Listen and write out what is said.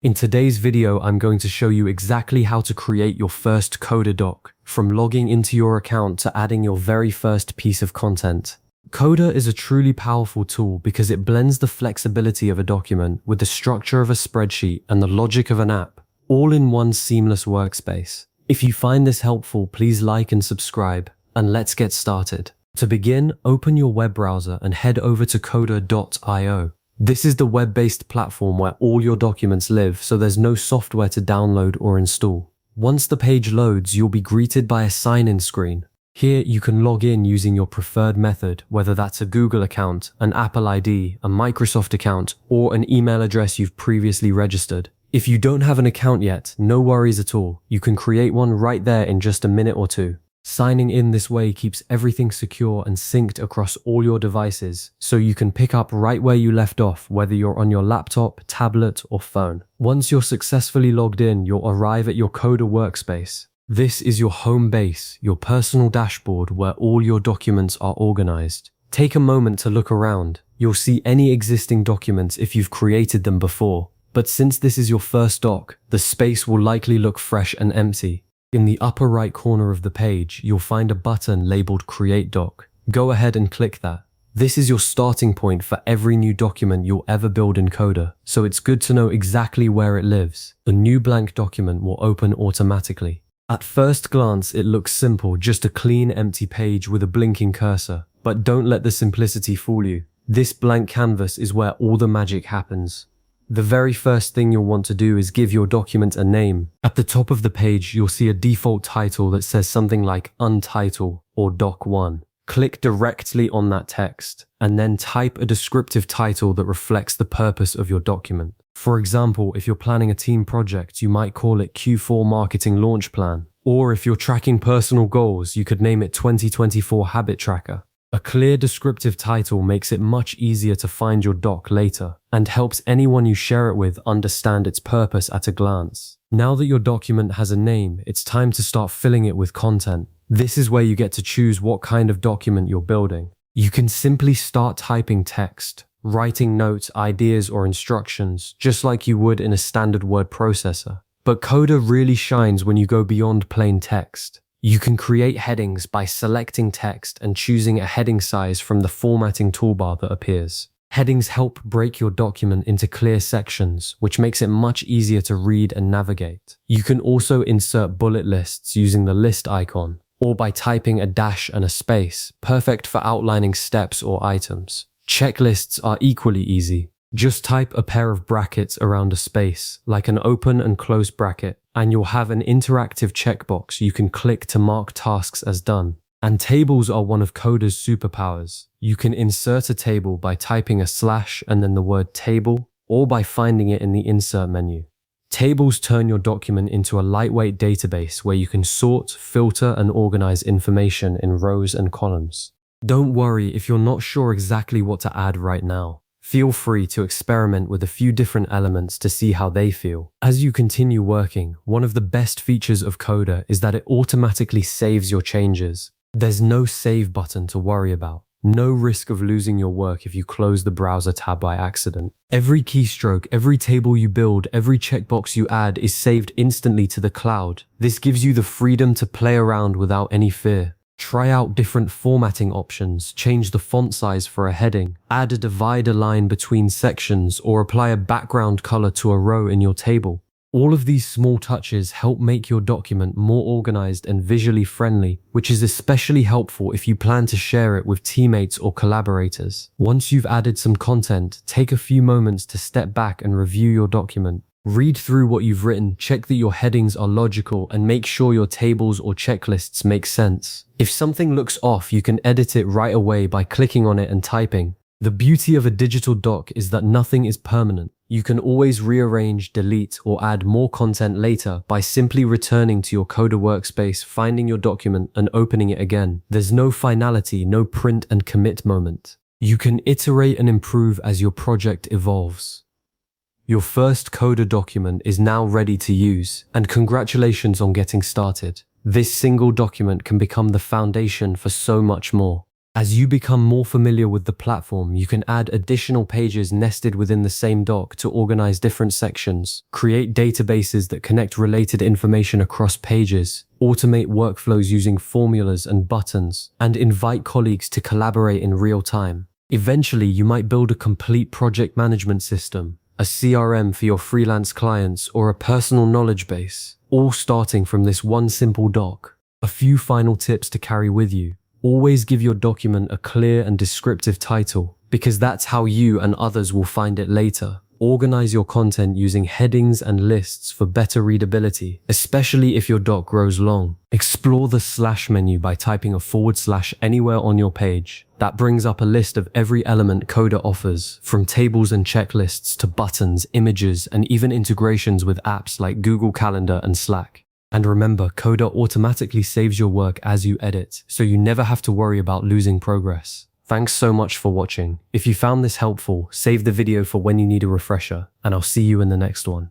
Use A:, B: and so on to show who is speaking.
A: In today's video, I'm going to show you exactly how to create your first Coda doc, from logging into your account to adding your very first piece of content. Coda is a truly powerful tool because it blends the flexibility of a document with the structure of a spreadsheet and the logic of an app, all in one seamless workspace. If you find this helpful, please like and subscribe, and let's get started. To begin, open your web browser and head over to coda.io. This is the web-based platform where all your documents live, so there's no software to download or install. Once the page loads, you'll be greeted by a sign-in screen. Here, you can log in using your preferred method, whether that's a Google account, an Apple ID, a Microsoft account, or an email address you've previously registered. If you don't have an account yet, no worries at all. You can create one right there in just a minute or two. Signing in this way keeps everything secure and synced across all your devices, so you can pick up right where you left off, whether you're on your laptop, tablet, or phone. Once you're successfully logged in, you'll arrive at your Coda workspace. This is your home base, your personal dashboard where all your documents are organized. Take a moment to look around. You'll see any existing documents if you've created them before. But since this is your first doc, the space will likely look fresh and empty. In the upper right corner of the page, you'll find a button labeled Create Doc. Go ahead and click that. This is your starting point for every new document you'll ever build in Coda, so it's good to know exactly where it lives. A new blank document will open automatically. At first glance, it looks simple, just a clean, empty page with a blinking cursor. But don't let the simplicity fool you. This blank canvas is where all the magic happens. The very first thing you'll want to do is give your document a name. At the top of the page, you'll see a default title that says something like Untitled or Doc 1. Click directly on that text, and then type a descriptive title that reflects the purpose of your document. For example, if you're planning a team project, you might call it Q4 Marketing Launch Plan. Or if you're tracking personal goals, you could name it 2024 Habit Tracker. A clear descriptive title makes it much easier to find your doc later and helps anyone you share it with understand its purpose at a glance. Now that your document has a name, it's time to start filling it with content. This is where you get to choose what kind of document you're building. You can simply start typing text, writing notes, ideas, or instructions, just like you would in a standard word processor. But Coda really shines when you go beyond plain text. You can create headings by selecting text and choosing a heading size from the formatting toolbar that appears. Headings help break your document into clear sections, which makes it much easier to read and navigate. You can also insert bullet lists using the list icon, or by typing a dash and a space, perfect for outlining steps or items. Checklists are equally easy. Just type a pair of brackets around a space, like an open and close bracket, and you'll have an interactive checkbox you can click to mark tasks as done. And tables are one of Coda's superpowers. You can insert a table by typing a slash and then the word table, or by finding it in the insert menu. Tables turn your document into a lightweight database where you can sort, filter, and organize information in rows and columns. Don't worry if you're not sure exactly what to add right now. Feel free to experiment with a few different elements to see how they feel. As you continue working, one of the best features of Coda is that it automatically saves your changes. There's no save button to worry about. No risk of losing your work if you close the browser tab by accident. Every keystroke, every table you build, every checkbox you add is saved instantly to the cloud. This gives you the freedom to play around without any fear. Try out different formatting options, change the font size for a heading, add a divider line between sections, or apply a background color to a row in your table. All of these small touches help make your document more organized and visually friendly, which is especially helpful if you plan to share it with teammates or collaborators. Once you've added some content, take a few moments to step back and review your document. Read through what you've written, check that your headings are logical, and make sure your tables or checklists make sense. If something looks off, you can edit it right away by clicking on it and typing. The beauty of a digital doc is that nothing is permanent. You can always rearrange, delete, or add more content later by simply returning to your Coda workspace, finding your document, and opening it again. There's no finality, no print and commit moment. You can iterate and improve as your project evolves. Your first Coda document is now ready to use, and congratulations on getting started. This single document can become the foundation for so much more. As you become more familiar with the platform, you can add additional pages nested within the same doc to organize different sections, create databases that connect related information across pages, automate workflows using formulas and buttons, and invite colleagues to collaborate in real time. Eventually, you might build a complete project management system, a CRM for your freelance clients, or a personal knowledge base, all starting from this one simple doc. A few final tips to carry with you. Always give your document a clear and descriptive title, because that's how you and others will find it later. Organize your content using headings and lists for better readability, especially if your doc grows long. Explore the slash menu by typing a / anywhere on your page. That brings up a list of every element Coda offers, from tables and checklists to buttons, images, and even integrations with apps like Google Calendar and Slack. And remember, Coda automatically saves your work as you edit, so you never have to worry about losing progress. Thanks so much for watching. If you found this helpful, save the video for when you need a refresher, and I'll see you in the next one.